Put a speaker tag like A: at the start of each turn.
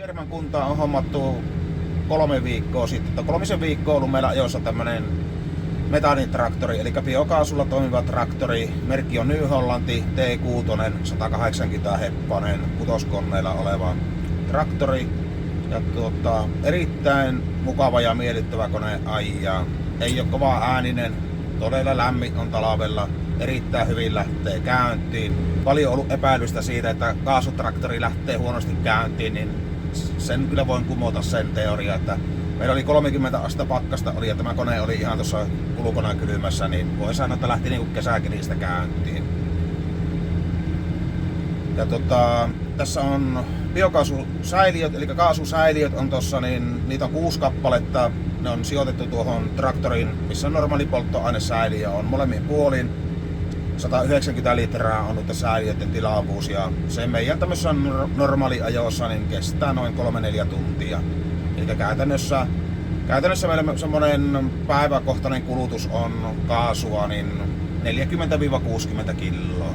A: Vieremän kuntaan on hommattu 3 viikkoa sitten. 3 viikkoa on ollut meillä ajossa tämmönen metaanitraktori, eli biokaasulla toimiva traktori. Merkki on New Hollanti T6, 180 heppanen kutoskoneella oleva traktori. Ja erittäin mukava ja miellyttävä kone ajaa. Ei ole kova ääninen, todella lämmin on talvella. Erittäin hyvin lähtee käyntiin. Paljon on ollut epäilystä siitä, että kaasutraktori lähtee huonosti käyntiin, niin sen kyllä voin kumota sen teoriaa, että meillä oli 30 astetta pakkasta ja tämä kone oli ihan tuossa ulkona kylmässä, niin voi sanoa, että lähti niinku kesäkilistä käyntiin. Ja tässä on biokaasusäiliöt, eli kaasusäiliöt on tossa, niin niitä on 6 kappaletta. Ne on sijoitettu tuohon traktoriin, missä on normaali polttoainesäiliö on molemmin puolin. 190 litraa on nyt säiliöiden tilavuus ja se meidän tämmöisessä normaaliajossa niin kestää noin 3-4 tuntia. Eli käytännössä meillä semmoinen päiväkohtainen kulutus on kaasua niin 40-60 kiloa.